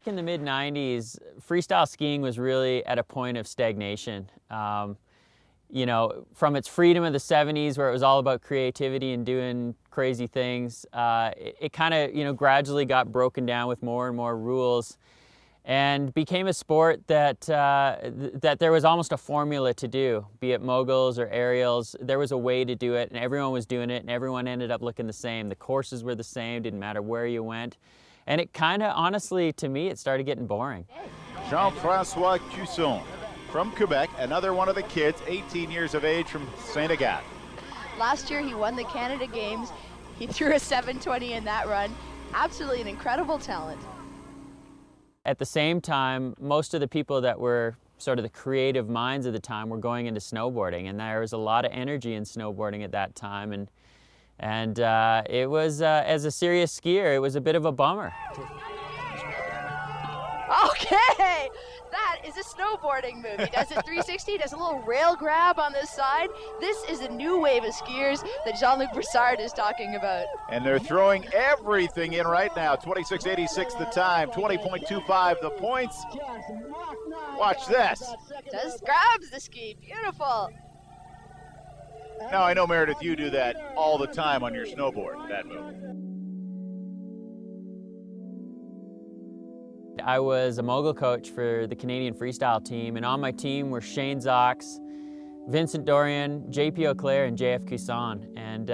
In the mid-90s, freestyle skiing was really at a point of stagnation. You know, from its freedom of the 70s, where it was all about creativity and doing crazy things, it kind of, you know, gradually got broken down with more and more rules, and became a sport that that there was almost a formula to do, be it moguls or aerials. There was a way to do it, and everyone was doing it, and everyone ended up looking the same. The courses were the same, didn't matter where you went. And it kind of, honestly, to me, it started getting boring. Jean-François Cusson from Quebec, another one of the kids, 18 years of age, from Saint-Agathe. Last year he won the Canada Games. He threw a 720 in that run. Absolutely an incredible talent. At the same time, most of the people that were sort of the creative minds of the time were going into snowboarding, and there was a lot of energy in snowboarding at that time. And it was, as a serious skier, it was a bit of a bummer. Okay, that is a snowboarding move. He does it 360, does a little rail grab on this side. This is a new wave of skiers that Jean-Luc Broussard is talking about. And they're throwing everything in right now. 26.86 the time, 20.25 the points. Watch this. Just grabs the ski, beautiful. Now I know, Meredith, you do that all the time on your snowboard, that move. I was a mogul coach for the Canadian freestyle team, and on my team were Shane Zox, Vincent Dorian, JP Auclair, and JF Cusson. And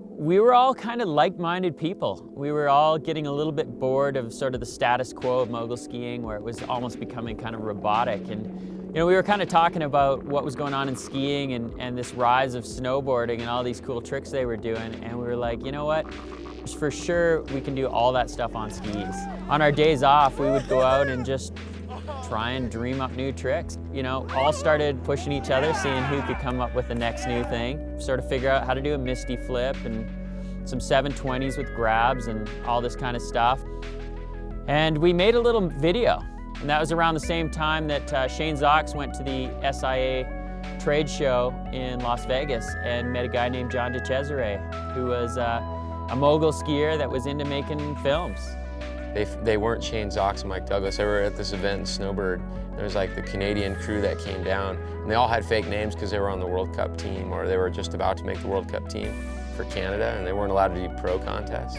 we were all kind of like-minded people. We were all getting a little bit bored of sort of the status quo of mogul skiing, where it was almost becoming kind of robotic. And you know, we were kind of talking about what was going on in skiing and this rise of snowboarding and all these cool tricks they were doing. And we were like, you know what? For sure, we can do all that stuff on skis. On our days off, we would go out and just try and dream up new tricks. You know, all started pushing each other, seeing who could come up with the next new thing. Sort of figure out how to do a misty flip and some 720s with grabs and all this kind of stuff. And we made a little video. And that was around the same time that Shane Zox went to the SIA trade show in Las Vegas and met a guy named John Decesare, who was a mogul skier that was into making films. They weren't Shane Zox and Mike Douglas. They were at this event in Snowbird. There was like the Canadian crew that came down, and they all had fake names because they were on the World Cup team, or they were just about to make the World Cup team for Canada, and they weren't allowed to do pro contests.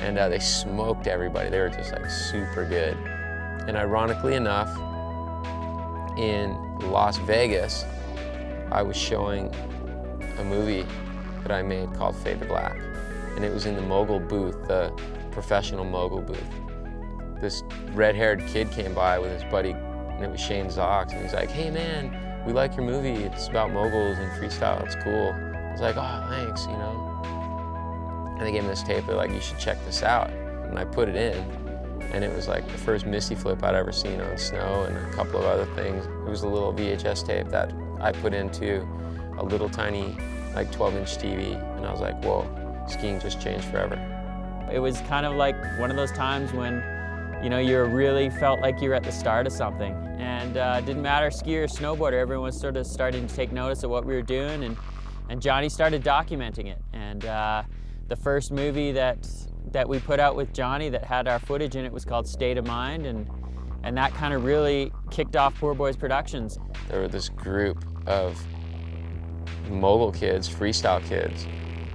And they smoked everybody. They were just like super good. And ironically enough, in Las Vegas, I was showing a movie that I made called Fade to Black. And it was in the mogul booth, the professional mogul booth. This red-haired kid came by with his buddy, and it was Shane Zox, and he's like, hey man, we like your movie, it's about moguls and freestyle, it's cool. I was like, oh, thanks, you know. And they gave me this tape, they're like, you should check this out. And I put it in, and it was like the first misty flip I'd ever seen on snow, and a couple of other things. It was a little VHS tape that I put into a little tiny, like 12-inch TV, and I was like, whoa, skiing just changed forever. It was kind of like one of those times when, you know, you really felt like you were at the start of something. And it didn't matter, skier or snowboarder, everyone was sort of starting to take notice of what we were doing, and Johnny started documenting it. And the first movie that we put out with Johnny that had our footage in it was called State of Mind, and that kind of really kicked off Poor Boys Productions. There were this group of mogul kids, freestyle kids,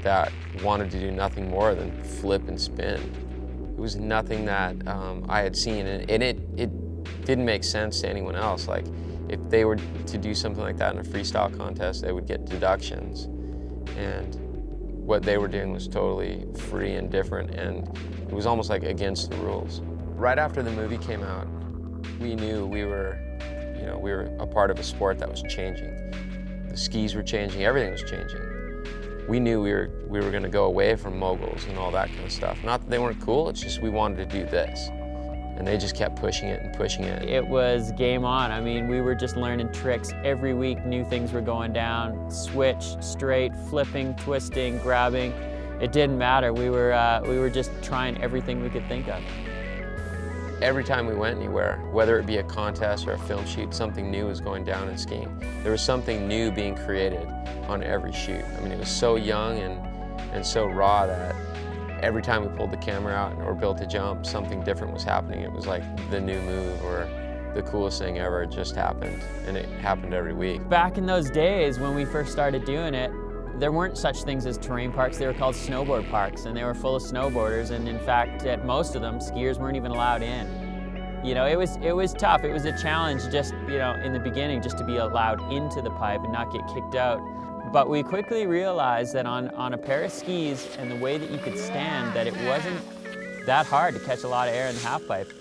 that wanted to do nothing more than flip and spin. It was nothing that I had seen, and it didn't make sense to anyone else. Like, if they were to do something like that in a freestyle contest, they would get deductions. And what they were doing was totally free and different, and it was almost like against the rules. Right after the movie came out, we knew we were a part of a sport that was changing. The skis were changing, everything was changing. We knew we were going to go away from moguls and all that kind of stuff. Not that they weren't cool, it's just we wanted to do this. And they just kept pushing it and pushing it. It was game on. I mean, we were just learning tricks every week. New things were going down. Switch, straight, flipping, twisting, grabbing. It didn't matter. We were just trying everything we could think of. Every time we went anywhere, whether it be a contest or a film shoot, something new was going down in skiing. There was something new being created on every shoot. I mean, it was so young and so raw that every time we pulled the camera out or built a jump, something different was happening. It was like the new move or the coolest thing ever. It just happened, and it happened every week. Back in those days when we first started doing it, there weren't such things as terrain parks. They were called snowboard parks, and they were full of snowboarders, and in fact, at most of them, skiers weren't even allowed in. You know, it was tough. It was a challenge just, you know, in the beginning, just to be allowed into the pipe and not get kicked out. But we quickly realized that on a pair of skis and the way that you could stand, that it wasn't that hard to catch a lot of air in the half pipe.